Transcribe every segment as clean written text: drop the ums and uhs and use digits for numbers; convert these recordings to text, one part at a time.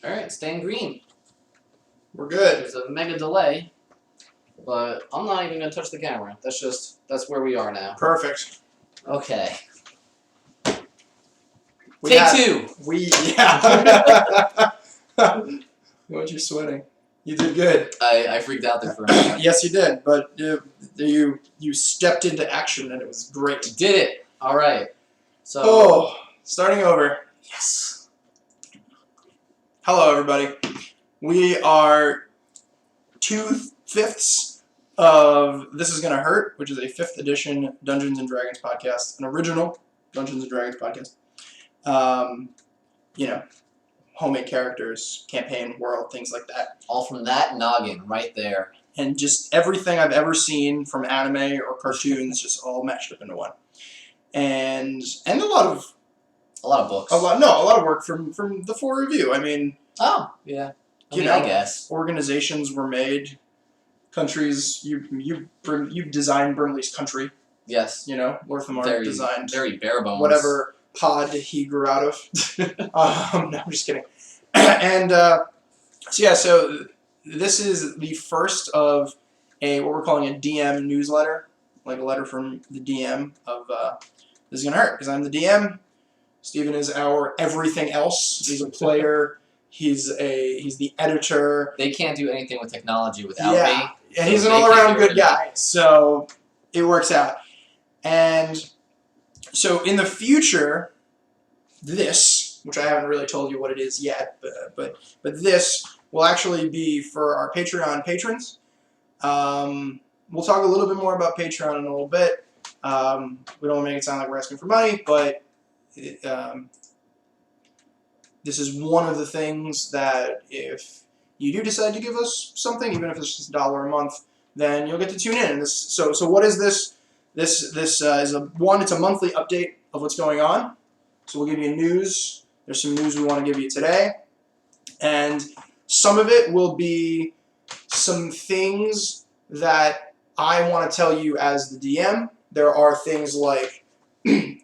All right, staying green. We're good. There's a mega delay, but I'm not even gonna touch the camera. That's where we are now. Perfect. Okay. We Take have- two. Yeah. What, you're sweating? You did good. I freaked out there for a minute. Yes, you did, but you stepped into action and it was great. Did it. All right. So. Oh, starting over. Yes. Hello, everybody. We are 2/5 of This Is Gonna Hurt, which is a 5th edition Dungeons & Dragons podcast, an original Dungeons & Dragons podcast. Homemade characters, campaign, world, things like that. All from that noggin right there. And just everything I've ever seen from anime or cartoons, just all mashed up into one. And a lot of books. a lot of work from the 4 of you. I mean, Oh, yeah. I guess. Organizations were made, countries. You designed Brimley's country. Yes. Lorthamar designed very bare bones. whatever pod he grew out of. No, I'm just kidding. And so this is the first of what we're calling a DM newsletter, like a letter from the DM of This Is Gonna Hurt, because I'm the DM. Steven is our everything else. He's a player. He's the editor. They can't do anything with technology without me. And he's an all-around good guy, so it works out. And so in the future, this, which I haven't really told you what it is yet, but this will actually be for our Patreon patrons. We'll talk a little bit more about Patreon in a little bit. We don't want to make it sound like we're asking for money, but this is one of the things that if you do decide to give us something, even if it's just $1 a month, then you'll get to tune in. And so what is this? This is it's a monthly update of what's going on. So we'll give you news. There's some news we want to give you today. And some of it will be some things that I want to tell you as the DM. There are things like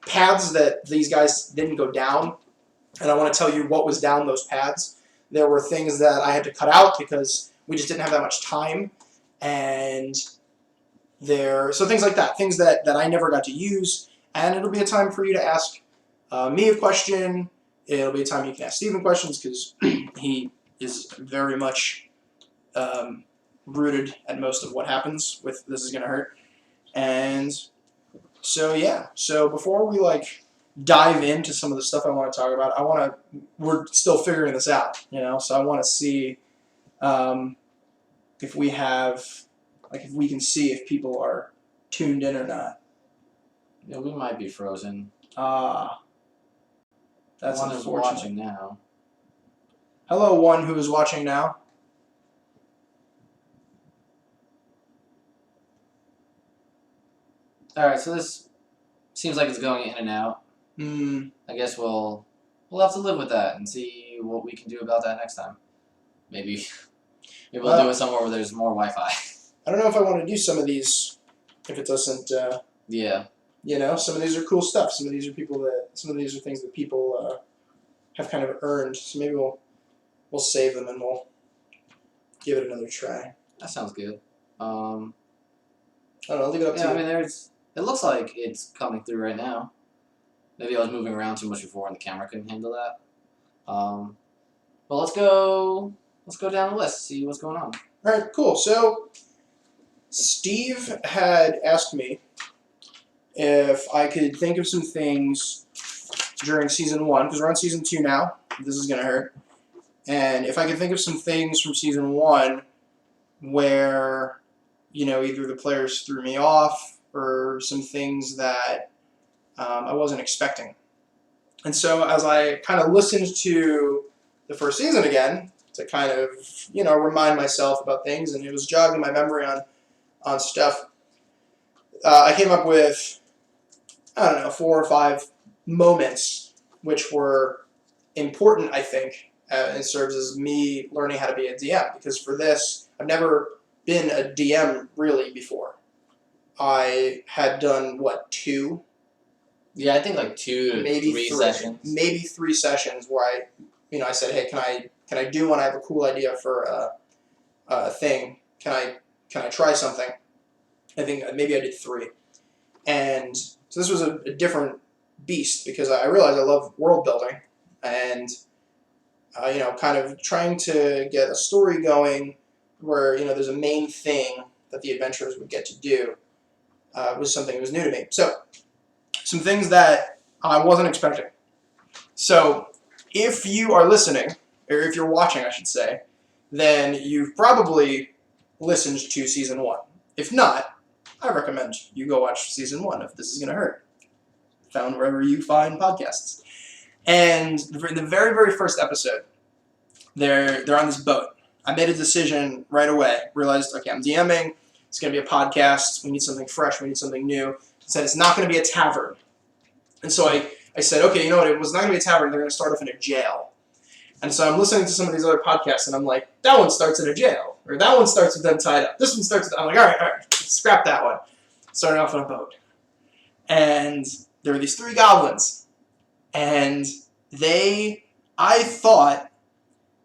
paths that these guys didn't go down, and I want to tell you what was down those paths. There were things that I had to cut out because we just didn't have that much time, and so things like that, things that I never got to use, and it'll be a time for you to ask me a question. It'll be a time you can ask Steven questions because he is very much rooted at most of what happens with This Is Gonna Hurt. And so yeah, so before we dive into some of the stuff I want to talk about, we're still figuring this out, so I want to see if we can see if people are tuned in or not. Yeah, we might be frozen. That's one is unfortunate. Watching now. Hello, one who is watching now. All right, so this seems like it's going in and out. I guess we'll have to live with that and see what we can do about that next time. Maybe we'll do it somewhere where there's more Wi-Fi. I don't know if I want to do some of these if it doesn't. Yeah. Some of these are cool stuff. Some of these are things that people have kind of earned. So maybe we'll save them and we'll give it another try. That sounds good. I don't know. I'll leave it up to you. I mean, it looks like it's coming through right now. Maybe I was moving around too much before and the camera couldn't handle that. But let's go down the list, see what's going on. All right, cool. So Steve had asked me if I could think of some things during Season 1, because we're on Season 2 now. This Is Gonna Hurt. And if I could think of some things from Season 1 where, either the players threw me off or some things that I wasn't expecting. And so as I kind of listened to the first season again, to kind of, remind myself about things, and it was jogging my memory on stuff, I came up with, 4 or 5 moments which were important, I think, and serves as me learning how to be a DM. Because for this, I've never been a DM really before. I had done, 2? Yeah, I think 2 to maybe 3 3 sessions. Maybe 3 sessions where I I said, hey, can I do one? I have a cool idea for a thing. Can I try something? I think maybe I did 3, and so this was a different beast because I realized I love world building and kind of trying to get a story going where there's a main thing that the adventurers would get to do was something that was new to me. So some things that I wasn't expecting. So if you are listening, or if you're watching, I should say, then you've probably listened to Season 1. If not, I recommend you go watch Season 1 if this is going to hurt. Found wherever you find podcasts. And in the very, very first episode, they're on this boat. I made a decision right away. Realized, okay, I'm DMing. It's going to be a podcast. We need something fresh. We need something new. I said it's not going to be a tavern. And so I said, okay, you know what? It was not going to be a tavern. They're going to start off in a jail. And so I'm listening to some of these other podcasts, and I'm like, that one starts in a jail. Or that one starts with them tied up. This one starts with... I'm like, all right, scrap that one. Starting off on a boat. And there were these 3 goblins. And I thought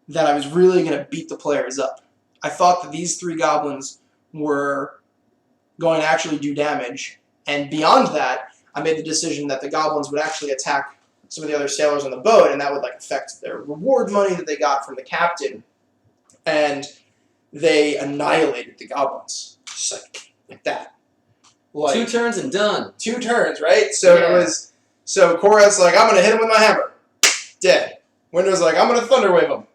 that I was really going to beat the players up. I thought that these 3 goblins were going to actually do damage. And beyond that, I made the decision that the goblins would actually attack some of the other sailors on the boat, and that would affect their reward money that they got from the captain. And they annihilated the goblins. Just like that. 2 turns and done. 2 turns, right? So yeah. It was... So Korath's like, I'm going to hit him with my hammer. Dead. Window's like, I'm going to thunderwave him.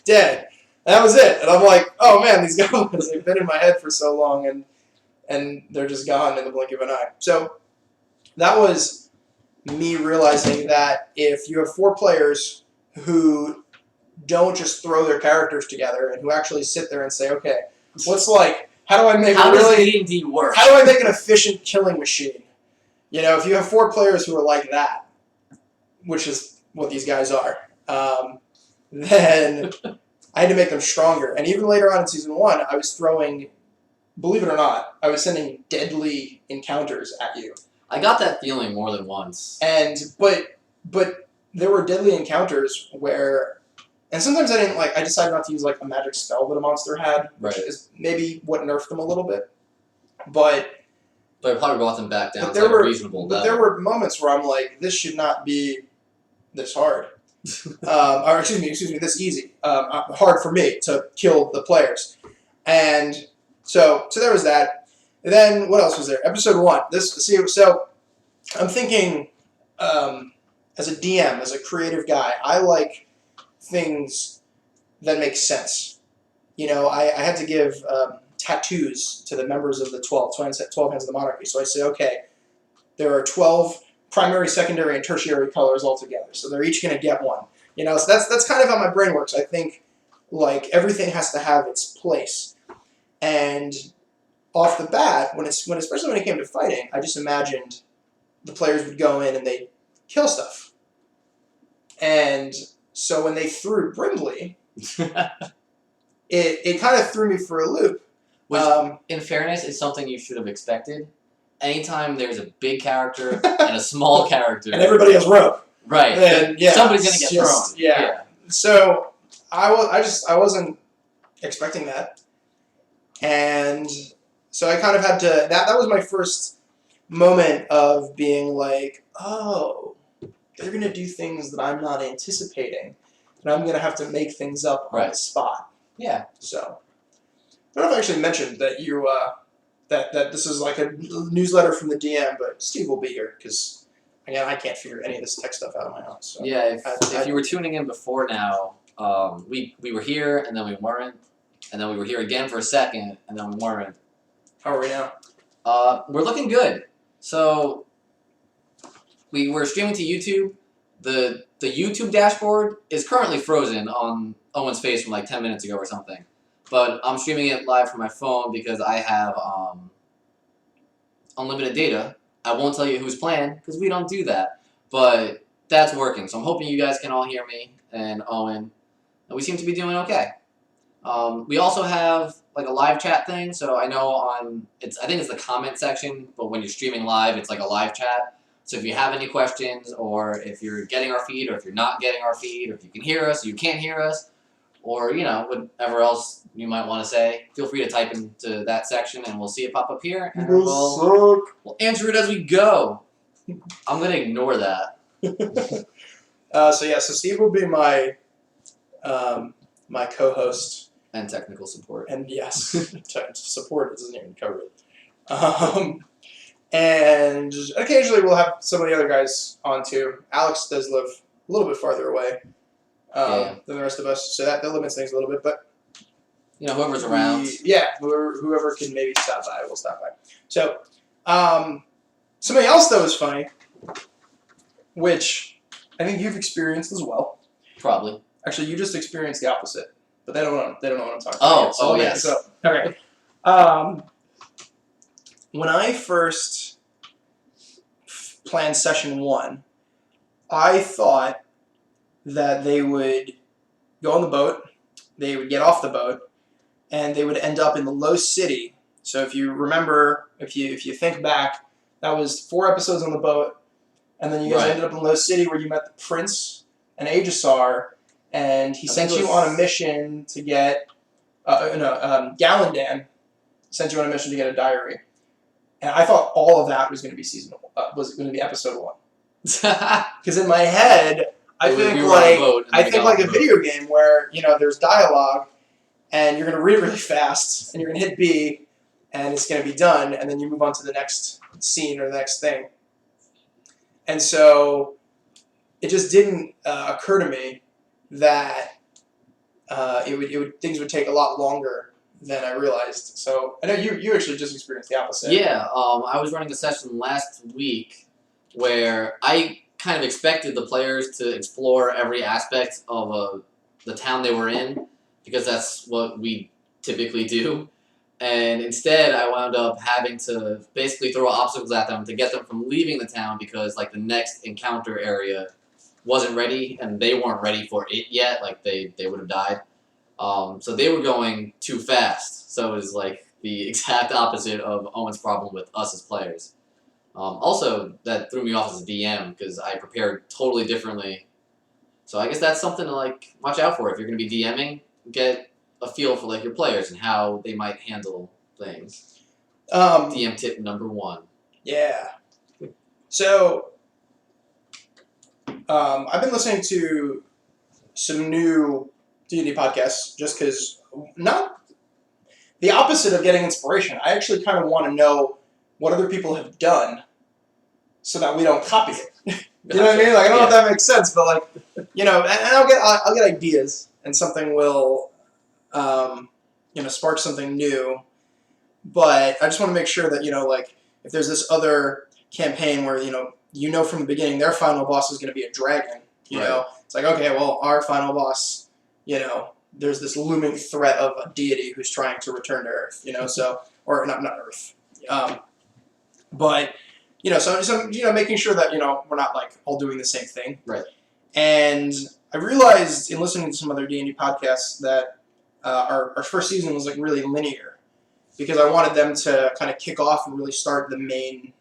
Dead. And that was it. And I'm like, oh man, these goblins, they've been in my head for so long, and they're just gone in the blink of an eye. So that was me realizing that if you have 4 players who don't just throw their characters together and who actually sit there and say, okay, how do I make does D&D work? How do I make an efficient killing machine? If you have 4 players who are like that, which is what these guys are, then I had to make them stronger. And even later on in Season 1, I was throwing, believe it or not, I was sending deadly encounters at you. I got that feeling more than once. But there were deadly encounters where, and sometimes I decided not to use a magic spell that a monster had, which is maybe what nerfed them a little bit. But it probably brought them back down to a reasonable level. But there were moments where I'm like, this should not be this hard. Or excuse me, this easy. Hard for me to kill the players. And so there was that. And then what else was there? Episode 1. So I'm thinking, as a DM, as a creative guy, I like things that make sense. I had to give tattoos to the members of the 12 Hands of the Monarchy. So I say, okay, there are 12 primary, secondary, and tertiary colors altogether. So they're each going to get one. So that's kind of how my brain works. I think everything has to have its place. And off the bat, especially when it came to fighting, I just imagined the players would go in and they'd kill stuff. And so when they threw Brimley, it kind of threw me for a loop. Which, in fairness, is something you should have expected. Anytime there's a big character and a small character, and everybody has rope, right? And somebody's gonna get thrown. Yeah. So I wasn't expecting that, and so I kind of had to. That was my first moment of being like, oh, they're gonna do things that I'm not anticipating, and I'm gonna have to make things up on the spot. Yeah. So. I don't know if I actually mentioned that you that this is a newsletter from the DM, but Steve will be here because again I can't figure any of this tech stuff out of my house. So. Yeah, if you were tuning in before now, we were here and then we weren't, and then we were here again for a second and then we weren't. How are we now? We're looking good. So we were streaming to YouTube. The YouTube dashboard is currently frozen on Owen's face from 10 minutes ago or something. But I'm streaming it live from my phone because I have unlimited data. I won't tell you who's playing because we don't do that. But that's working. So I'm hoping you guys can all hear me and Owen. And we seem to be doing okay. We also have a live chat thing. So I know I think it's the comment section, but when you're streaming live, it's a live chat. So if you have any questions, or if you're getting our feed, or if you're not getting our feed, or if you can hear us, or you can't hear us, or whatever else you might want to say, feel free to type into that section, and we'll see it pop up here, and we'll answer it as we go. I'm gonna ignore that. So Steve will be my my co-host And technical support. and yes, support doesn't even cover it. And occasionally we'll have some of the other guys on too. Alex does live a little bit farther away than the rest of us, so that limits things a little bit. But whoever's around. Whoever can maybe stop by, will stop by. So something else that was funny, which I think you've experienced as well. Probably. Actually, you just experienced the opposite, but they don't know what I'm talking about. Yet, so Yes. Okay. When I first planned session 1, I thought that they would go on the boat, they would get off the boat, and they would end up in the Low City. So if you remember, if you think back, that was 4 episodes on the boat, and then you guys ended up in Low City where you met the Prince and Aegisar, and he sent you on a mission to get Gallandan sent you on a mission to get a diary. And I thought all of that was going to be episode 1. Because in my head, I think like a video game where there's dialogue, and you're going to read really fast, and you're going to hit B, and it's going to be done, and then you move on to the next scene or the next thing. And so it just didn't occur to me that things would take a lot longer than I realized. So I know you actually just experienced the opposite. Yeah, I was running a session last week where I kind of expected the players to explore every aspect of the town they were in, because that's what we typically do. And instead, I wound up having to basically throw obstacles at them to get them from leaving the town, because the next encounter area wasn't ready, and they weren't ready for it yet. They would have died. So they were going too fast. So it was the exact opposite of Owen's problem with us as players. Also, that threw me off as a DM, because I prepared totally differently. So I guess that's something to watch out for if you're going to be DMing. Get a feel for your players and how they might handle things. DM tip number 1. Yeah. So I've been listening to some new D&D podcasts just because, not the opposite of getting inspiration. I actually kind of want to know what other people have done so that we don't copy it. You know what I mean? I don't know if that makes sense, but and I'll get ideas, and something will spark something new. But I just want to make sure that if there's this other campaign where from the beginning their final boss is going to be a dragon. You know, it's okay, well, our final boss, there's this looming threat of a deity who's trying to return to Earth. Or not Earth. But so making sure that we're not all doing the same thing. Right. And I realized in listening to some other D&D podcasts that our first season was really linear, because I wanted them to kind of kick off and really start the main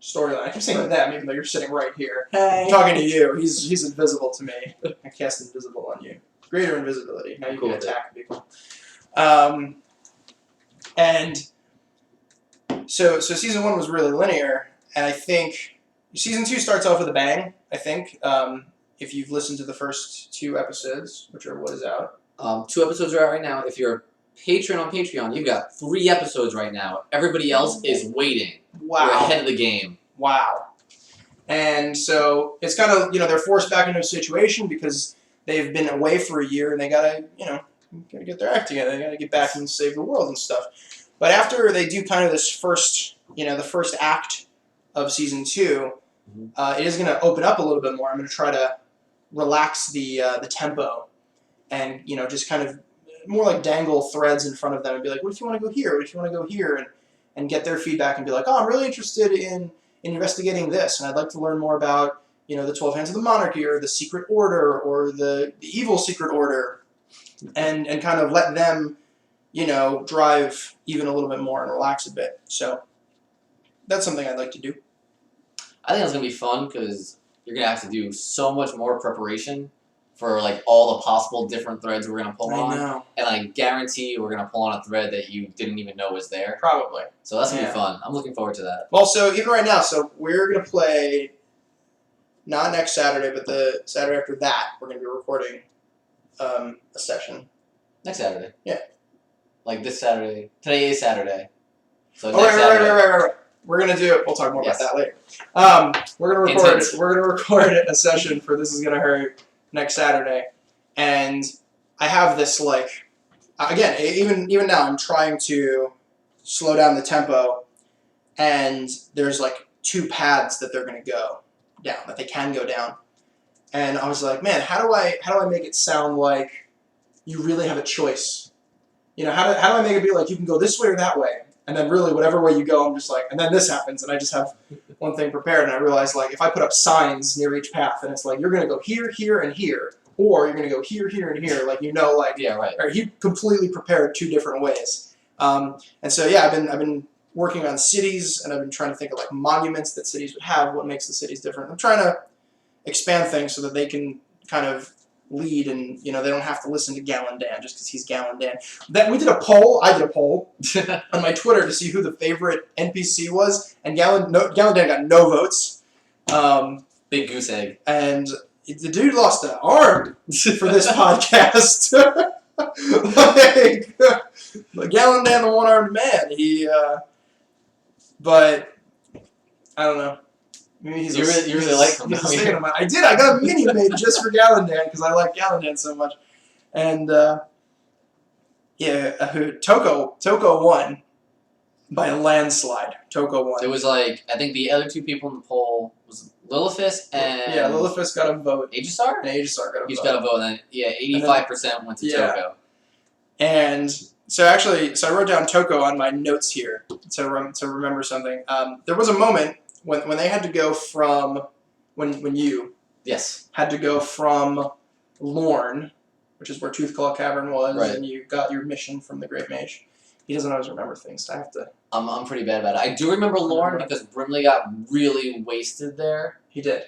storyline. I keep saying them, even though you're sitting right here. Hey. I'm talking to you. He's invisible to me. I cast invisible on you. Greater invisibility. Now you can attack people. And so season 1 was really linear, and I think season 2 starts off with a bang. I think if you've listened to the first 2 episodes, which are what is out. 2 episodes are out right now. If you're a patron on Patreon, you've got 3 episodes right now. Everybody else is waiting. Wow. You're ahead of the game. Wow. And so it's kind of, they're forced back into a situation because they've been away for a year, and they gotta get their act together. They gotta get back and save the world and stuff. But after they do kind of this first, the first act of season 2, it is going to open up a little bit more. I'm going to try to relax the tempo, and just kind of more dangle threads in front of them and be what if you want to go here? What if you want to go here? And get their feedback and be oh, I'm really interested in investigating this, and I'd like to learn more about the 12 Hands of the Monarchy, or the Secret Order, or the Evil Secret Order, and kind of let them drive even a little bit more and relax a bit. So that's something I'd like to do. I think it's gonna be fun because you're gonna have to do so much more preparation for like all the possible different threads we're gonna pull on. I know. And I guarantee we're gonna pull on a thread that you didn't even know was there. Probably. So that's gonna Yeah. be fun. I'm looking forward to that. Well, so even right now, so we're gonna play. Not next Saturday, but the Saturday after that, we're gonna be recording a session. Next Saturday. Yeah. Like this Saturday. Today is Saturday. So Oh, next Saturday. right. We're gonna do it. We'll talk more Yes. about that later. We're gonna record. Intense. We're gonna record a session for This Is Gonna Hurt next Saturday, and I have this like, again, even now, I'm trying to slow down the tempo, and there's like 2 paths that they're gonna go down, that they can go down, and I was like, man, how do I make it sound like you really have a choice? You know, how do I make it be like you can go this way or that way? And then really, whatever way you go, I'm just like, and then this happens, and I just have one thing prepared, and I realized, like, if I put up signs near each path, and it's like, you're going to go here, here, and here, or you're going to go here, here, and here, like, you know, like, Yeah, right. or he completely prepared 2 different ways. And so, yeah, I've been working on cities, and I've been trying to think of, like, monuments that cities would have, what makes the cities different. I'm trying to expand things so that they can kind of lead, and you know they don't have to listen to Gallon Dan just because he's Gallon Dan. That we did a poll. I did a poll on my Twitter to see who the favorite NPC was, and Gallon Dan got no votes. Big goose egg. And the dude lost an arm for this podcast. Like Gallon Dan, the one-armed man. He, but I don't know. Maybe You really like him, he's don't a you? stick in my- I did. I got a mini made just for Gallon Dan because I like Gallon Dan so much. And Toko won by a landslide. Toko won. It was like, I think the other 2 people in the poll was Lilithus and Yeah, Lilithus got a vote. Aegisar? And Aegisar got a Each vote. got a vote, and then, yeah, 85% went to Yeah. Toko. And so I wrote down Toko on my notes here to remember something. There was a moment when they had to go from when you Yes. had to go from Lorne, which is where Toothclaw Cavern was, Right. and you got your mission from the Great Mage. He doesn't always remember things. So I have to. I'm pretty bad about it. I do remember Lorne because Brimley got really wasted there, He did,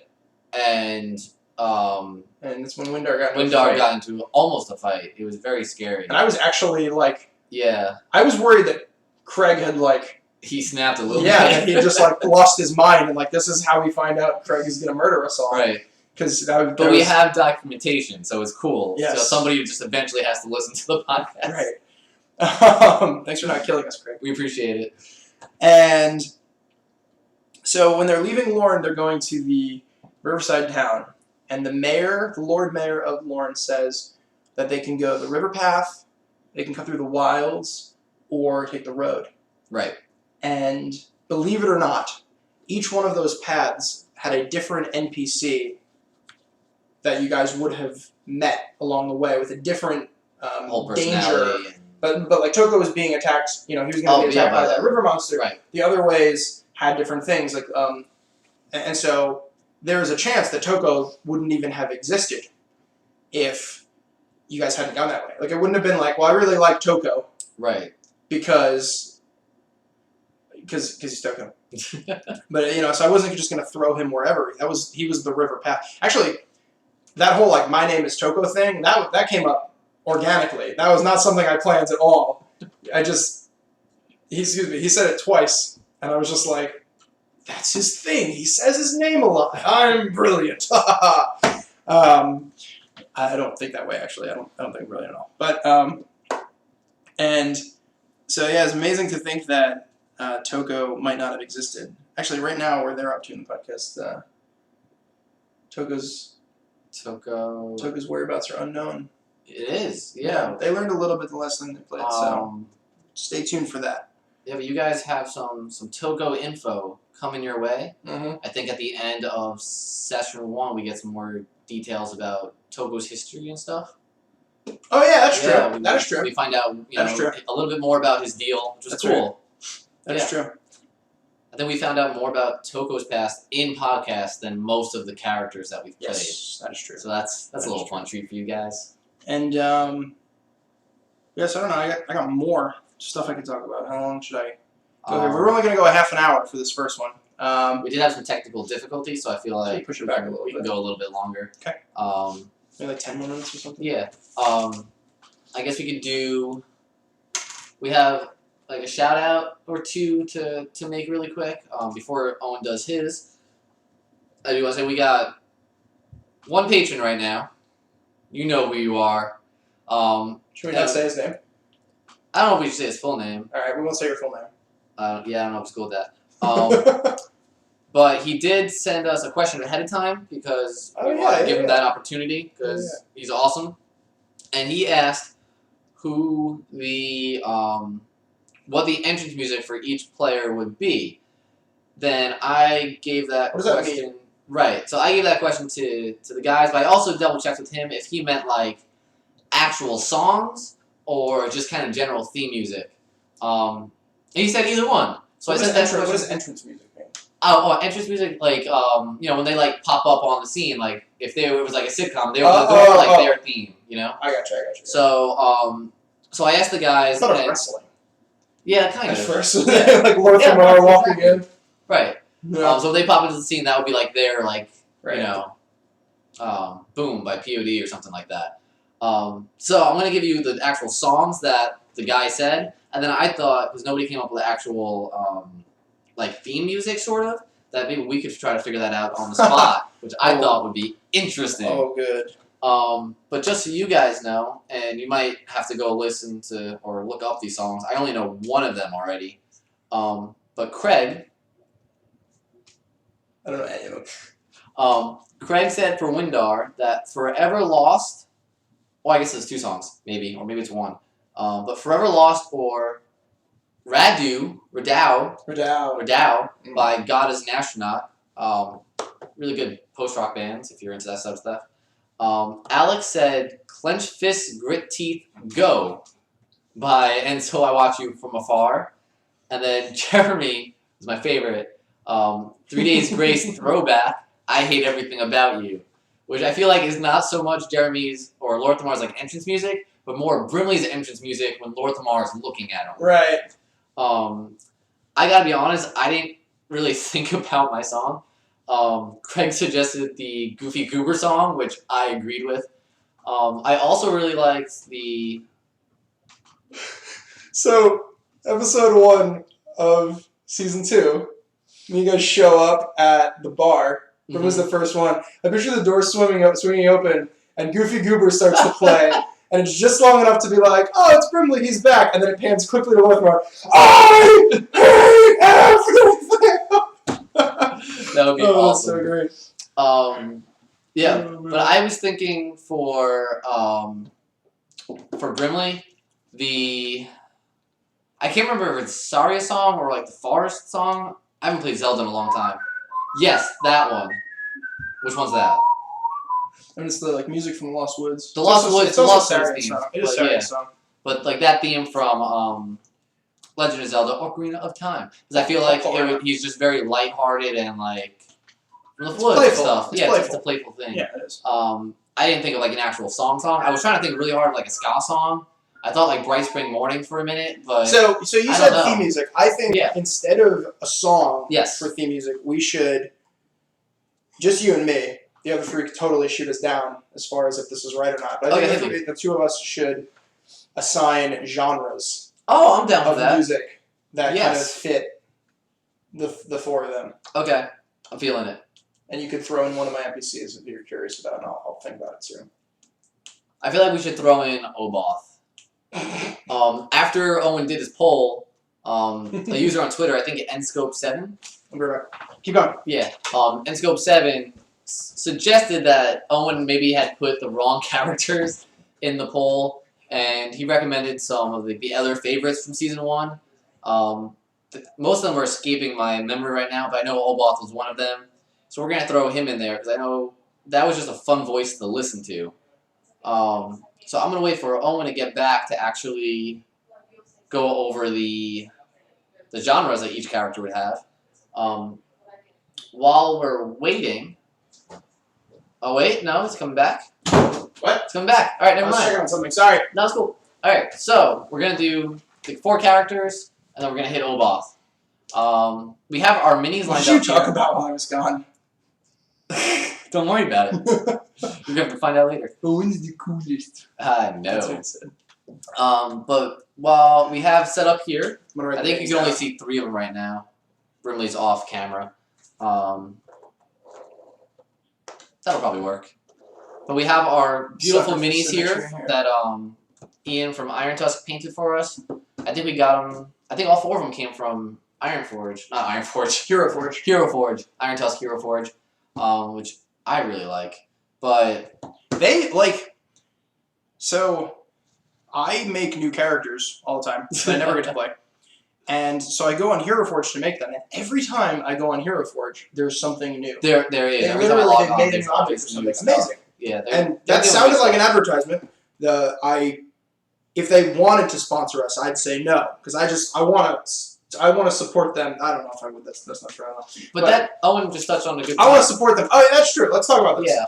and and it's when Windar got. into the Windar fight. got into almost a fight. It was very scary. And I was actually like, Yeah. I was worried that Craig had like. He snapped a little Yeah, bit. he just like lost his mind, and like this is how we find out Craig is gonna murder us all. Right. Because But we have documentation, so it's cool. Yes. So somebody just eventually has to listen to the podcast. Right. Thanks for not killing us, Craig. We appreciate it. And so when they're leaving Lorne, they're going to the Riverside town, and the Lord Mayor of Lorne, says that they can go the river path, they can cut through the wilds, or take the road. Right. And believe it or not, each one of those paths had a different NPC that you guys would have met along the way with a different Whole danger. personality. And, But like Toko was being attacked, he was going to be attacked by that river monster. right. The other ways had different things, like and so there's a chance that Toko wouldn't even have existed if you guys hadn't gone that way. Like it wouldn't have been like, well, I really like Toko Right. because he's Toko. But so I wasn't just going to throw him wherever. He was the river path. Actually, that whole like my name is Toko thing that came up organically. That was not something I planned at all. He said it twice, and I was just like, that's his thing. He says his name a lot. I'm brilliant. I don't think that way actually. I don't think brilliant at all. But and so yeah, it's amazing to think that Toko might not have existed. Actually, right now where they're up to in the podcast, Toko's whereabouts are unknown. It is, yeah. They learned a little bit the last time they played, so stay tuned for that. Yeah, but you guys have some Toko info coming your way. Mm-hmm. I think at the end of session 1, we get some more details about Toko's history and stuff. Oh yeah, that's Yeah, true. That is true. We find out, That's true. a little bit more about his deal, which is That's cool. That is true. I think we found out more about Toko's past in podcast than most of the characters that we've played. Yes, that is true. So that's a little fun treat for you guys. And yes, I don't know. I got more stuff I could talk about. How long should I go here? We're only going to go a half an hour for this first one. We did have some technical difficulties, so I feel like push it back a little we can bit. go a little bit longer. Okay. Maybe like 10 more minutes or something. Yeah. I guess we could do. We have like a shout out or two to make really quick before Owen does his. I do want to say we got one patron right now. You know who you are. Should we not say his name? I don't know if we should say his full name. All right, we won't say your full name. Yeah, I don't know if it's cool with that. But he did send us a question ahead of time because we wanted to give him that opportunity because he's awesome. And he asked who the what the entrance music for each player would be. Then I gave that What does that question. mean? Right. So I gave that question to the guys, but I also double checked with him if he meant like actual songs or just kind of general theme music. And he said either one. So I said that. What does entrance music mean? Oh, entrance music, like when they like pop up on the scene, like if it was like a sitcom, they were like their theme, you know. I got you. So so I asked the guys. I thought it was wrestling. Yeah, kind At of. first, like Lord Famar walking in. Right. Yeah. So if they pop into the scene, that would be like their Right. Boom by POD or something like that. So I'm gonna give you the actual songs that the guy said, and then I thought because nobody came up with the actual like theme music, sort of, that maybe we could try to figure that out on the spot, which I thought would be interesting. Oh, good. But just so you guys know, and you might have to go listen to or look up these songs. I only know one of them already. But Craig. I don't know any of them. Craig said for Windar that Forever Lost. Well, I guess there's two songs, maybe, or maybe it's one. But Forever Lost or Radau by God is an Astronaut. Really good post-rock bands if you're into that sort of stuff. Alex said Clench Fists, Grit Teeth, Go by And So I Watch You From Afar. And then Jeremy is my favorite. 3 Days Grace Throwback, I Hate Everything About You. Which I feel like is not so much Jeremy's or Lord Thamar's like entrance music, but more Brimley's entrance music when Lord Thamar is looking at him. Right. I gotta be honest, I didn't really think about my song. Craig suggested the Goofy Goober song, which I agreed with. I also really liked the... So, episode 1 of season 2, you guys show up at the bar. It was the first one. I picture the door swinging open, and Goofy Goober starts to play, and it's just long enough to be like, oh, it's Brimley, he's back, and then it pans quickly to Lorthmar. I hate everything! That would be awesome. So great. Yeah, but I was thinking for Brimley, I can't remember if it's Saria song or like the Forest song. I haven't played Zelda in a long time. Yes, that one. Which one's that? And it's the like music from the Lost Woods. The Lost Woods theme. It is Saria's song. But like that theme from Legend of Zelda Ocarina of Time, because I feel like he's just very lighthearted and like from the Woods and stuff. It's a playful thing. Yeah, it is. I didn't think of like an actual song. I was trying to think really hard of like a ska song. I thought like Bright Spring Morning for a minute, but so you said theme music. I think instead of a song for theme music, we should just you and me. The other three could totally shoot us down as far as if this is right or not. But I think the two of us should assign genres. Oh, I'm down for that. Of music that kind of fit the four of them. Okay, I'm feeling it. And you could throw in one of my NPCs if you're curious about it, and I'll think about it soon. I feel like we should throw in Oboth. After Owen did his poll, a user on Twitter, I think Nscope7. Keep going. Yeah, Nscope7 suggested that Owen maybe had put the wrong characters in the poll, and he recommended some of the other favorites from Season 1. Most of them are escaping my memory right now, but I know Oboth was one of them. So we're going to throw him in there, because I know that was just a fun voice to listen to. So I'm going to wait for Owen to get back to actually go over the genres that each character would have. While we're waiting... Oh, wait, no, it's coming back. What? It's coming back. All right, never mind. I was checking on something. Sorry. No, it's cool. All right, so we're going to do 4 characters, and then we're going to hit Oboth. We have our minis What lined did you up talk here. about while I was gone? Don't worry about it. You have to find out later. Owen's the coolest. No. That's what it said. But while we have set up here, I'm gonna write I the think you names can only down. see 3 of them right now. Brimley's off camera. That'll probably work. But we have our beautiful Sucker for minis symmetry here here. that Ian from Iron Tusk painted for us. I think we got them. I think all 4 of them came from Iron Forge, not Iron Forge. Hero Forge. Hero Forge, Iron Tusk Hero Forge, which I really like. But They so I make new characters all the time that I never get to play. And so I go on Hero Forge to make them, and every time I go on Hero Forge, there's something new. there is. They Every time I literally log they've on, made a there's new object or always something. new stuff. Amazing. Yeah, And that sounded like an advertisement. If they wanted to sponsor us, I'd say no, because I want to support them. I don't know if I would. That's not true. I don't know. But that Owen just touched on a good I point. want to support them. Oh, yeah, that's true. Let's talk about this. Yeah.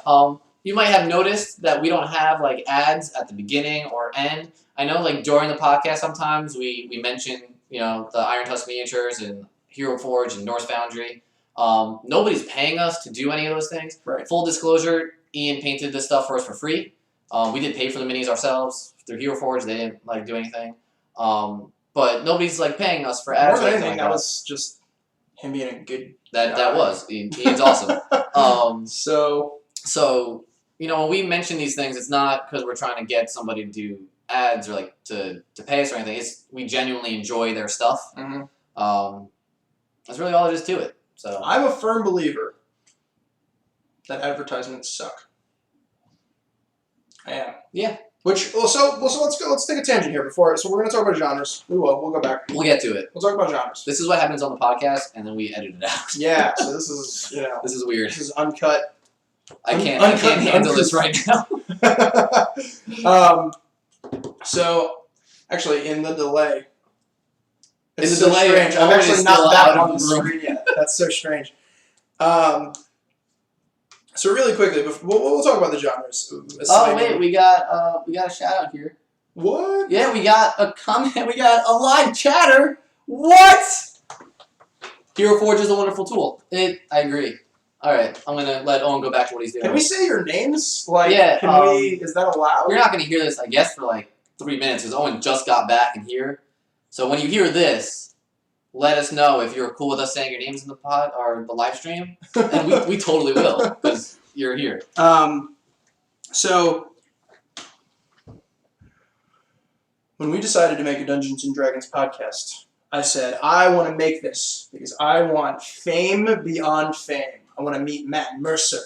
You might have noticed that we don't have like ads at the beginning or end. I know like during the podcast sometimes we mention, the Iron Tusk miniatures and Hero Forge and Norse Foundry. Nobody's paying us to do any of those things. Right. Full disclosure, Ian painted this stuff for us for free. We did pay for the minis ourselves through Hero Forge. They didn't like do anything. But nobody's like paying us for ads. More than or anything anything, like that was just him being a good. that guy. was. Ian's awesome. So when we mention these things, it's not because we're trying to get somebody to do ads or like to pay us or anything. It's we genuinely enjoy their stuff. mhm. That's really all there is to it. So I'm a firm believer that advertisements suck. I am. Yeah. So let's take a tangent here before. So we're going to talk about genres. We will. We'll go back. we'll get to it. We'll talk about genres. This is what happens on the podcast, and then we edit it out. Yeah. So this is This is weird. this is uncut. I can't uncut, handle this right now. So actually, in the delay. In It's the so delay, strange. I'm Owen actually is not still back out on of the the room. screen yet. That's so strange. So really quickly, we'll talk about the genres. Oh wait, we got a shout out here. What? Yeah, we got a comment. We got a live chatter. What? Hero Forge is a wonderful tool. I agree. All right, I'm gonna let Owen go back to what he's doing. Can we say your names? Like, Yeah, can we? Is that allowed? You're not gonna hear this, I guess, for like 3 minutes because Owen just got back in here. So when you hear this, let us know if you're cool with us saying your names in the pod or the live stream, and we totally will because you're here. So when we decided to make a Dungeons and Dragons podcast, I said I want to make this because I want fame beyond fame. I want to meet Matt Mercer,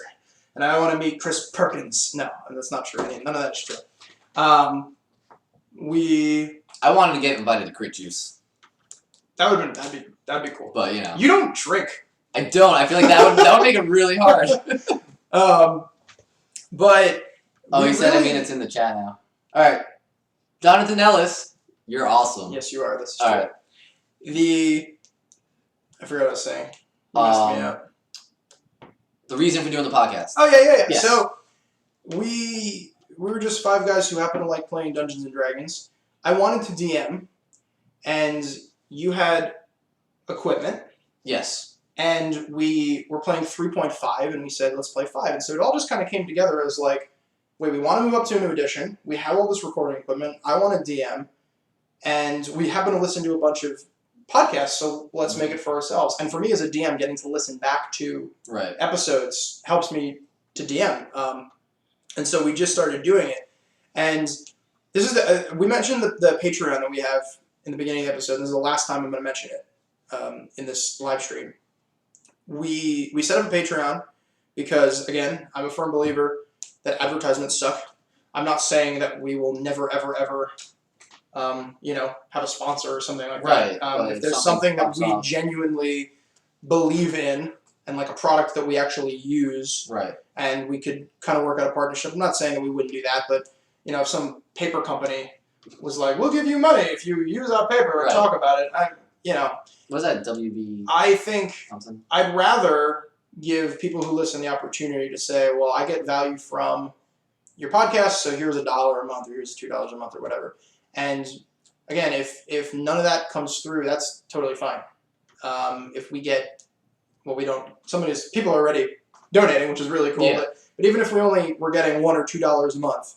and I want to meet Chris Perkins. No, that's not true. None of that's true. I wanted to get invited to Crit Juice, that'd be cool. but You don't drink. I don't. I feel like that would make it really hard. But Oh, we he said. I really- mean, it's in the chat now. All right, Jonathan Ellis, you're awesome. Yes, you are. This is All true. right. I forgot what I was saying. You messed me up. The reason for doing the podcast. Oh yeah. Yes. So we were just 5 guys who happen to like playing Dungeons and Dragons. I wanted to DM, and you had equipment, Yes. and we were playing 3.5, and we said let's play 5, and so it all just kind of came together as like, wait, we want to move up to a new edition. We have all this recording equipment. I want to DM, and we happen to listen to a bunch of podcasts, so let's make it for ourselves. And for me as a DM, getting to listen back to Right. episodes helps me to DM. And so we just started doing it. And this is we mentioned the Patreon that we have in the beginning of the episode. This is the last time I'm going to mention it in this live stream. We set up a Patreon because, again, I'm a firm believer that advertisements suck. I'm not saying that we will never, ever, ever have a sponsor or something like Right, that. but If there's if something that something we pops up. genuinely believe in and like a product that we actually use Right. and we could kind of work out a partnership. I'm not saying that we wouldn't do that, but if some paper company was like, we'll give you money if you use our paper and Right. talk about it, What is that? WB I think something? I'd rather give people who listen the opportunity to say, well, I get value from your podcast, so here's $1 a month or here's $2 a month or whatever. And again, if none of that comes through, that's totally fine. if we get, well, we don't. People are already donating, which is really cool. Yeah. But even if we're getting $1 or $2 a month,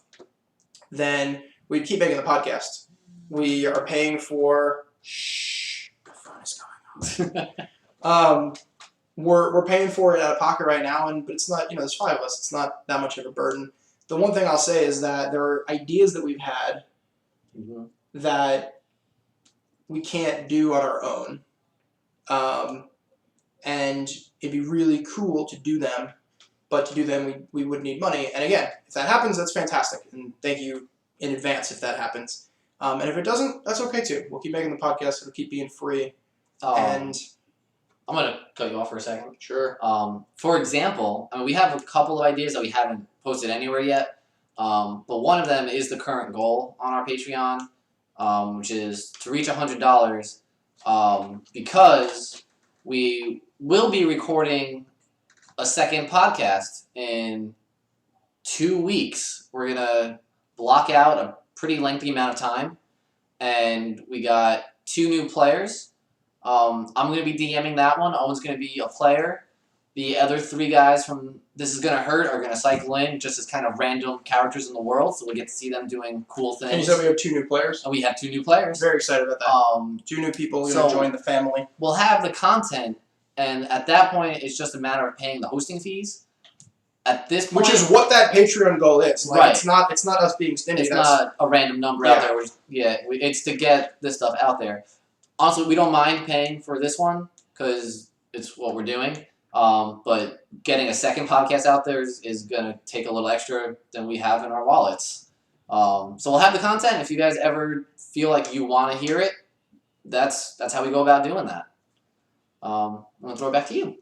then we'd keep making the podcast. We are paying for. Shh, the phone is going on. We're paying for it out of pocket right now, but it's not. There's 5 of us. It's not that much of a burden. The one thing I'll say is that there are ideas that we've had that we can't do on our own, and it'd be really cool to do them. But to do them, we would need money. And again, if that happens, that's fantastic. And thank you in advance if that happens. And if it doesn't, that's okay too. We'll keep making the podcast. It'll keep being free. And I'm going to cut you off for a second. Sure. For example, we have a couple of ideas that we haven't posted anywhere yet. But one of them is the current goal on our Patreon, which is to reach $100, because we will be recording a second podcast in 2 weeks. We're going to block out a pretty lengthy amount of time, and we got 2 new players. I'm going to be DMing that one. Owen's going to be a player. The other 3 guys from This Is Gonna Hurt are going to cycle in just as kind of random characters in the world, so we get to see them doing cool things. And you said we have 2 new players? And we have 2 new players. Very excited about that. 2 new people going to join the family. We'll have the content, and at that point, it's just a matter of paying the hosting fees. At this point, which is what that Patreon goal is. Like, right. It's not us being stingy. It's not a random number out there. It's to get this stuff out there. Honestly, we don't mind paying for this one because it's what we're doing. But getting a second podcast out there is going to take a little extra than we have in our wallets. So we'll have the content. If you guys ever feel like you want to hear it, that's how we go about doing that. I'm going to throw it back to you.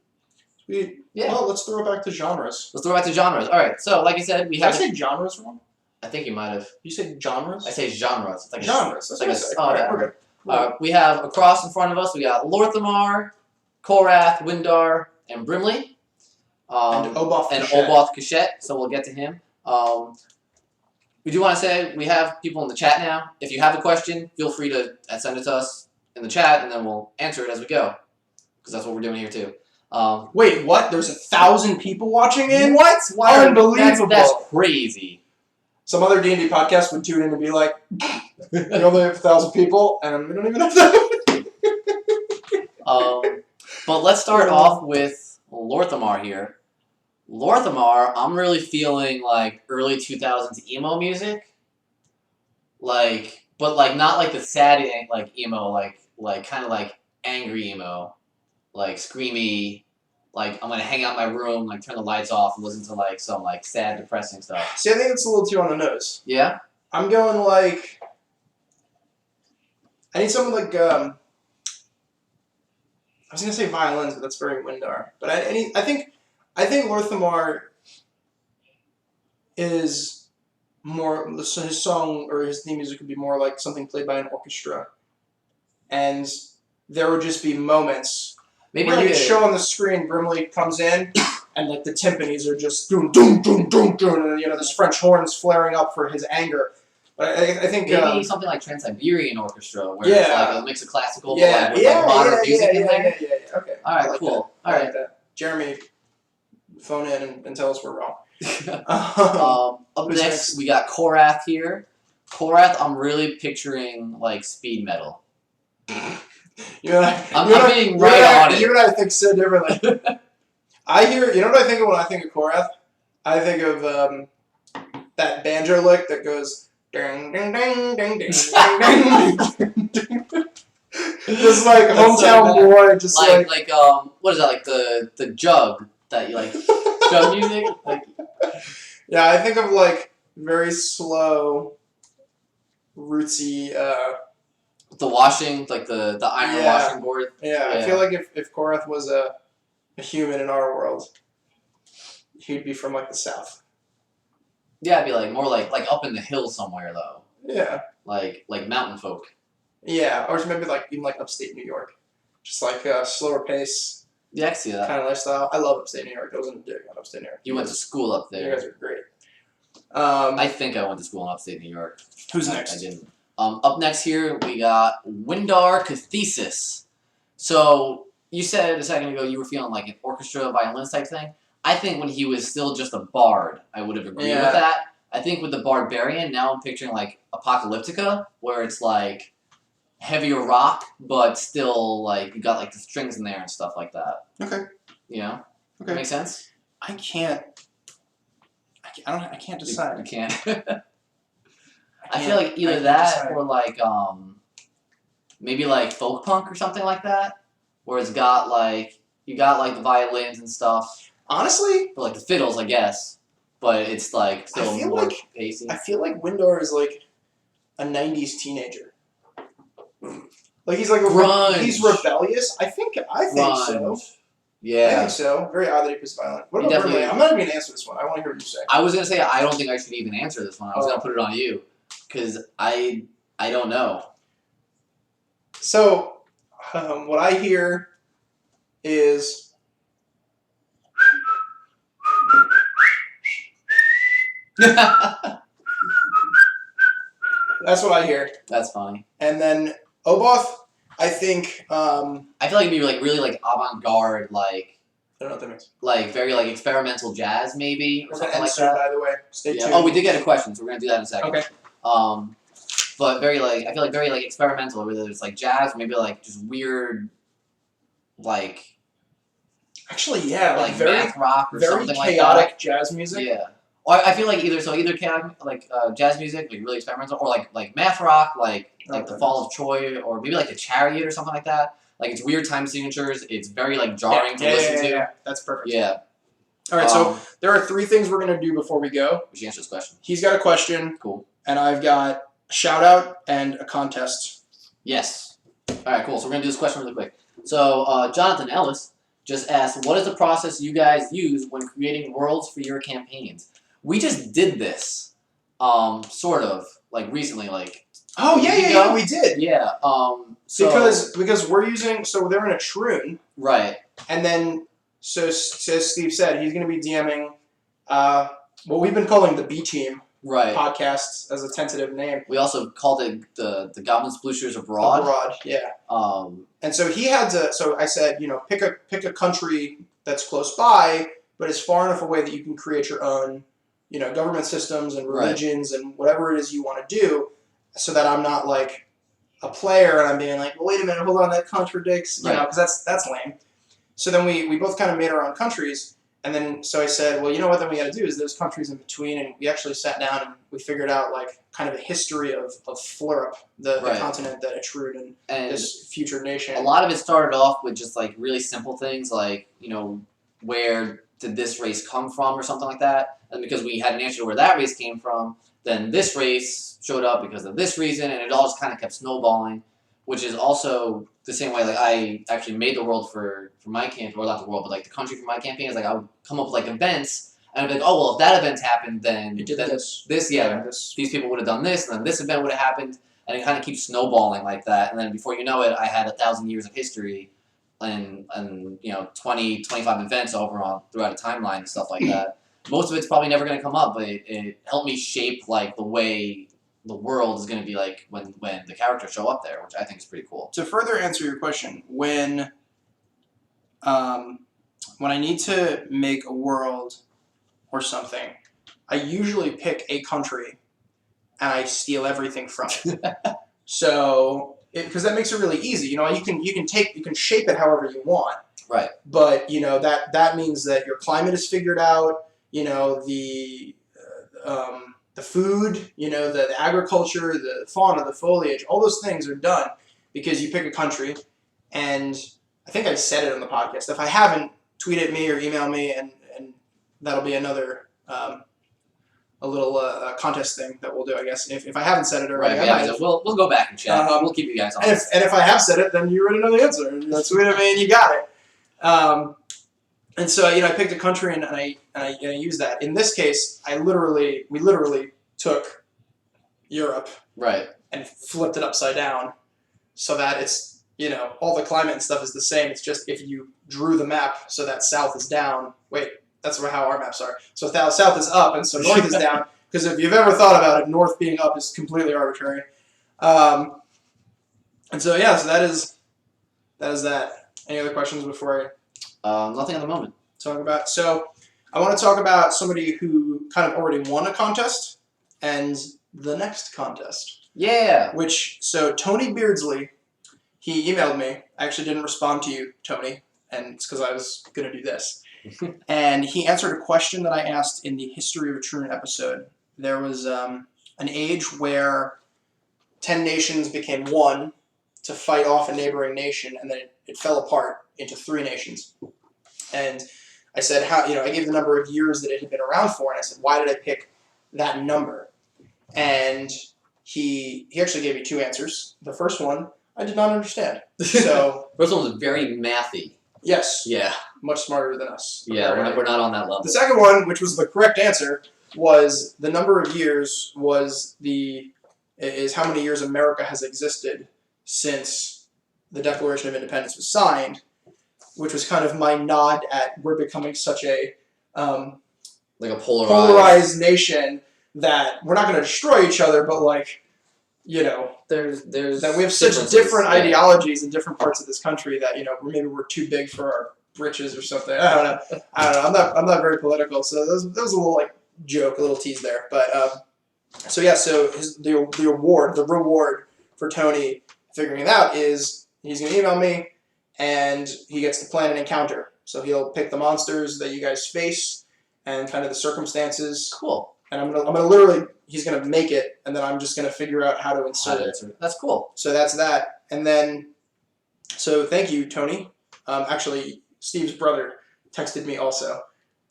Sweet. Yeah. Well, let's throw it back to genres. Let's throw it back to genres. All right. So, like I said, Did I say genres wrong? I think you might have. You said genres? I say genres. It's like genres. That's what I say. Oh, yeah. We're good. We have across in front of us, we got Lorthamar, Korath, Windar, and Brimley. And Oboth Cachette, so we'll get to him. We do want to say we have people in the chat now. If you have a question, feel free to send it to us in the chat, and then we'll answer it as we go. Because that's what we're doing here, too. Wait, what? There's 1,000 people watching in? What? Unbelievable. That's crazy. Some other D&D podcast would tune in and be like, we only have 1,000 people, and we don't even have that. But let's start off with Lorthamar here. Lorthamar, I'm really feeling like early 2000s emo music. But not like the sad like emo, like kind of like angry emo. Like screamy, like I'm gonna hang out in my room, like turn the lights off and listen to like some like sad, depressing stuff. See, I think it's a little too on the nose. Yeah? I'm going like, I need something like, I was gonna say violins, but that's very Windar. But I think Lorthamar is more, his song or his theme music would be more like something played by an orchestra, and there would just be moments. Maybe where like you'd show on the screen, Brimley comes in, and like the timpanis are just doom doom doom doom doom, and this French horns flaring up for his anger. But I think maybe something like Trans-Siberian Orchestra, where it's like a mix of classical, but like with modern music in there. Yeah. Okay. All right, cool. All right. Jeremy, phone in and tell us we're wrong. Up next, we got Korath here. Korath, I'm really picturing like speed metal. I'm being right on it. You and I think so differently. You know what I think of when I think of Korath? I think of that banjo lick that goes ding ding ding ding ding ding ding ding. Just like hometown boy, just like what is that, like the jug that you like jug music? Like, yeah, I think of like very slow, rootsy. The washing, like the iron washing board. Yeah, I feel like if Korath was a human in our world, he'd be from like the south. Yeah, it'd be like more like up in the hills somewhere though. Yeah. Like mountain folk. Yeah, or maybe like even like upstate New York, just like a slower pace. Yeah, I can see that kind of lifestyle. I love upstate New York. I wasn't a dig on upstate New York. You went to school up there. You guys are great. I think I went to school in upstate New York. Who's next? I didn't. Up next here, we got Windar Cathesis. So, you said a second ago you were feeling like an orchestra violins type thing. I think when he was still just a bard, I would have agreed with that. I think with the Barbarian, now I'm picturing like Apocalyptica, where it's like heavier rock, but still like you got like the strings in there and stuff like that. Okay. You know? Okay. That makes sense? I can't decide. You can't. I feel like either that or like maybe like folk punk or something like that, where it's got like you got like the violins and stuff. Honestly, but like the fiddles, I guess, but it's like still more pacey. I feel like Windor is like a '90s teenager. Like he's like he's rebellious. I think so. Yeah. I think so. Very odd that he was violent. What about Burnley? I'm not even gonna answer this one. I want to hear what you say. I was gonna say I don't think I should even answer this one. I was gonna put it on you because I don't know. So, what I hear is. That's what I hear. That's funny. And then Oboth, I think. I feel like it'd be like really like avant-garde, like. I don't know what that means. Like very like experimental jazz, maybe or something like that. By the way, stay tuned. Oh, we did get a question, so we're gonna do that in a second. Okay. But very like I feel like very like experimental, whether it's like jazz, or maybe like just weird, like. Actually, yeah, like very math rock or something like that. Very chaotic jazz music. Yeah. Or I feel like either chaotic like jazz music, like really experimental, or like math rock, like the Fall of Troy, or maybe like the Chariot or something like that. Like it's weird time signatures. It's very like jarring to listen to. Yeah, that's perfect. Yeah. All right, so there are 3 things we're gonna do before we go. We should answer this question. He's got a question. Cool. And I've got a shout out and a contest. Yes. All right, cool. So we're gonna do this question really quick. So Jonathan Ellis just asked, "What is the process you guys use when creating worlds for your campaigns?" We just did this, sort of like recently, like. Oh yeah, we did. Yeah. Because we're using they're in a Troon. Right. And then as Steve said, he's going to be DMing what we've been calling the B Team podcast as a tentative name. We also called it the Goblin Splooshers Abroad. Abroad, yeah. And so he had to. So I said, pick a country that's close by, but is far enough away that you can create your own, government systems and religions and whatever it is you want to do, so that I'm not like a player and I'm being like, well, wait a minute, hold on, that contradicts, because that's lame. So then we both kind of made our own countries, and then so I said, well, you know what, then we got to do is those countries in between, and we actually sat down and we figured out like kind of the history of Flurup, the continent that Etrud and this future nation. A lot of it started off with just like really simple things like, where did this race come from or something like that, and because we had an answer to where that race came from, then this race showed up because of this reason, and it all just kind of kept snowballing, which is also the same way, like, I actually made the world for my campaign, or not the world, but, like, the country for my campaign. Is like, I would come up with, like, events, and I'd be like, oh, well, if that event happened, then these people would have done this, and then this event would have happened, and it kind of keeps snowballing like that, and then before you know it, I had 1,000 years of history, and 20, 25 events throughout a timeline and stuff like that. Most of it's probably never going to come up, but it helped me shape, like, the way the world is going to be like when the characters show up there, which I think is pretty cool. To further answer your question, when I need to make a world or something, I usually pick a country and I steal everything from it. So, because that makes it really easy. You can shape it however you want. Right. But that means that your climate is figured out. The food, the agriculture, the fauna, the foliage, all those things are done because you pick a country. And I think I said it on the podcast. If I haven't, tweet at me or email me, and that'll be another a little contest thing that we'll do, I guess. If I haven't said it already, we'll go back and check. We'll keep you guys on. And if I have said it, then you already know the answer. Tweet at me and you got it. And so, I picked a country and I used that. In this case, we literally took Europe, and flipped it upside down, so that it's, all the climate and stuff is the same. It's just if you drew the map so that south is down. Wait, that's how our maps are. So south is up, and so north is down. Because if you've ever thought about it, north being up is completely arbitrary. And so so that is that. Any other questions before Nothing at the moment. talk about? So I want to talk about somebody who kind of already won a contest and the next contest. Yeah. So Tony Beardsley, he emailed me. I actually didn't respond to you, Tony, and it's because I was going to do this. And he answered a question that I asked in the History of Etrun episode. There was an age where 10 nations became one to fight off a neighboring nation, and then it fell apart into 3 nations. And I said, I gave the number of years that it had been around for, and I said, why did I pick that number? And he actually gave me 2 answers. The first one, I did not understand. So first one was very mathy. Yes. Yeah. Much smarter than us. Yeah, we're not on that level. The second one, which was the correct answer, was the number of years is how many years America has existed since the Declaration of Independence was signed, which was kind of my nod at we're becoming such a like a polarized nation that we're not going to destroy each other, but there's that we have such different ideologies in different parts of this country that maybe we're too big for our britches or something. I don't know. I'm not very political, so that was a little joke, a little tease there. But so the reward for Tony figuring it out is he's going to email me, and he gets to plan an encounter. So he'll pick the monsters that you guys face and kind of the circumstances. Cool. And I'm gonna literally, he's gonna make it, and then I'm just gonna figure out how to insert it. That's cool. So that's that. And then, so thank you, Tony. Actually, Steve's brother texted me also,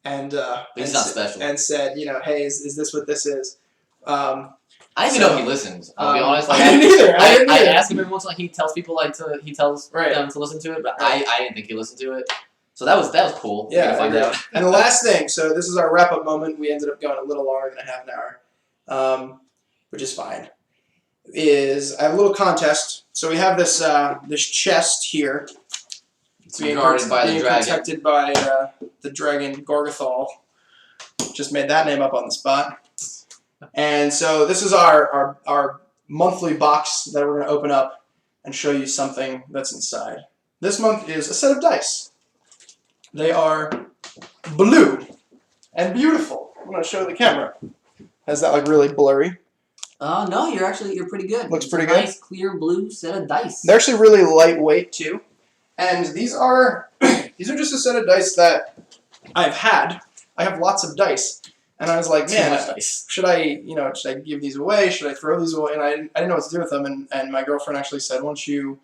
and he's not special. And said, hey, is this what this is? I didn't even know he listens. I'll be honest. I didn't either. I ask him every once in a while. He tells people he tells right. them to listen to it, but I didn't think he listened to it. So that was cool. Yeah, find out. And the last thing, so this is our wrap-up moment. We ended up going a little longer than a half an hour, which is fine. I have a little contest. So we have this chest here. It's guarded by the dragon. Protected by the dragon Gorgothal. Just made that name up on the spot. And so this is our monthly box that we're going to open up and show you something that's inside. This month is a set of dice. They are blue and beautiful. I'm going to show the camera. Has that really blurry? No, you're pretty good. Looks pretty good. Nice, clear blue set of dice. They're actually really lightweight too. And these are just a set of dice that I've had. I have lots of dice. And I was like, man, should I give these away? Should I throw these away? And I didn't know what to do with them. And my girlfriend actually said, why don't you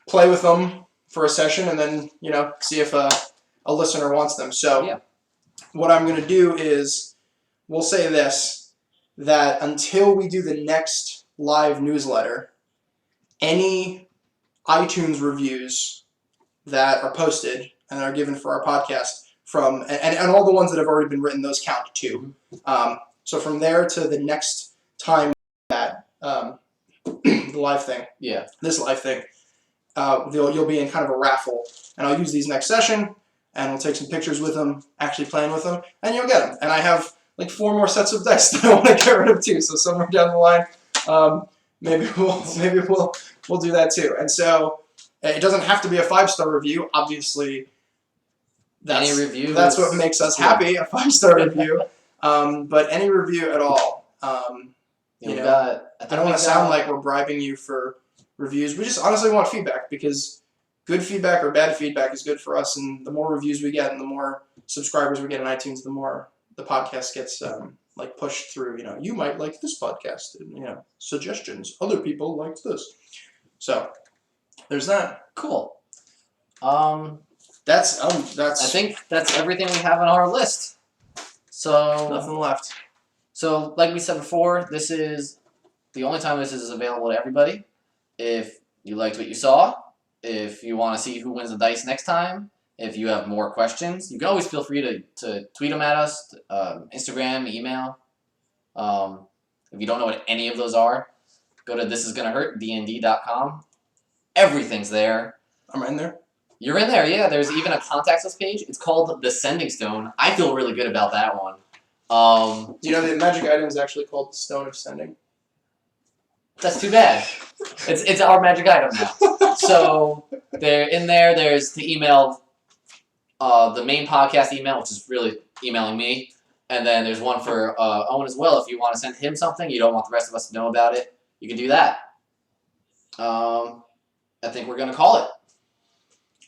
play with them for a session and then, see if a listener wants them. So what I'm going to do is we'll say this, that until we do the next live newsletter, any iTunes reviews that are posted and are given for our podcast and all the ones that have already been written, those count too. So from there to the next time that the live thing, this live thing, you'll be in kind of a raffle, and I'll use these next session, and we'll take some pictures with them, actually playing with them, and you'll get them. And I have 4 more sets of dice that I want to get rid of too. So somewhere down the line, maybe we'll do that too. And so it doesn't have to be a 5-star review. Obviously, that's what makes us happy, a 5-star review. But any review at all. I don't want to sound like we're bribing you for reviews. We just honestly want feedback, because good feedback or bad feedback is good for us, and the more reviews we get and the more subscribers we get on iTunes, the more the podcast gets pushed through. You might like this podcast, and suggestions. Other people liked this. So there's that. Cool. That's I think that's everything we have on our list. So nothing left. So like we said before, this is the only time this is available to everybody. If you liked what you saw, if you want to see who wins the dice next time, if you have more questions, you can always feel free to tweet them at us, Instagram, email. If you don't know what any of those are, go to thisisgonnahurt.dnd.com. Everything's there. I'm in there. You're in there, yeah. There's even a contact us page. It's called the Sending Stone. I feel really good about that one. Do you know the magic item is actually called the Stone of Sending? That's too bad. It's our magic item now. So there's the email, the main podcast email, which is really emailing me, and then there's one for Owen as well. If you want to send him something, you don't want the rest of us to know about it, you can do that. I think we're gonna call it.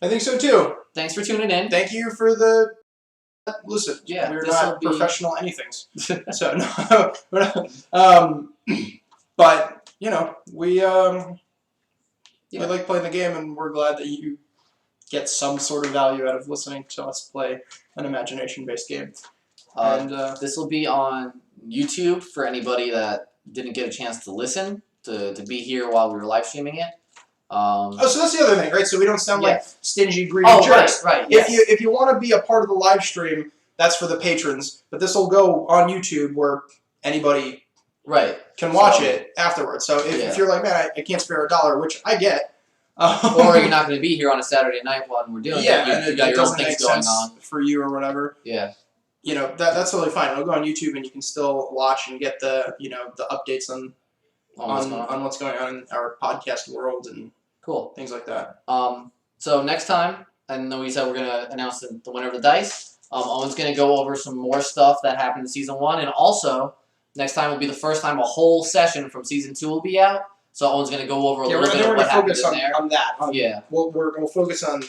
I think so too. Thanks for tuning in. Thank you for the listen. Yeah, we're not professional anythings, so no, we're not. But you know, we like playing the game, and we're glad that you get some sort of value out of listening to us play an imagination-based game. And this will be on YouTube for anybody that didn't get a chance to listen to be here while we were live streaming it. So that's the other thing, right? So we don't sound like stingy, greedy jerks. Right. Yes. If you want to be a part of the live stream, that's for the patrons. But this will go on YouTube where anybody can watch it afterwards. So if you're like, man, I can't spare $1, which I get. Or you're not going to be here on a Saturday night while we're doing it. You got your own things going on for you or whatever. Yeah. You know, that's totally fine. It'll go on YouTube, and you can still watch and get the the updates on what's going on in our podcast world and things like that. So next time, I know we said we're gonna announce the winner of the dice. Owen's gonna go over some more stuff that happened in season 1, and also next time will be the first time a whole session from season 2 will be out. So Owen's gonna go over a little bit of what happened in there. On that. We'll focus on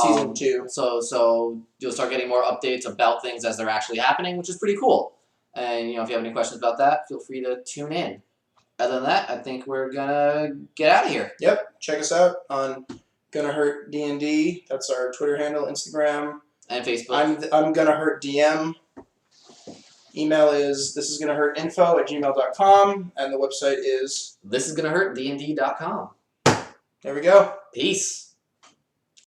season 2. So you'll start getting more updates about things as they're actually happening, which is pretty cool. And if you have any questions about that, feel free to tune in. Other than that, I think we're gonna get out of here. Yep. Check us out on Gonna Hurt D&D. That's our Twitter handle, Instagram, and Facebook. I'm Gonna Hurt DM. Email is thisisgonnahurtinfo@gmail.com, and the website is thisisgonnahurtdnd.com. There we go. Peace.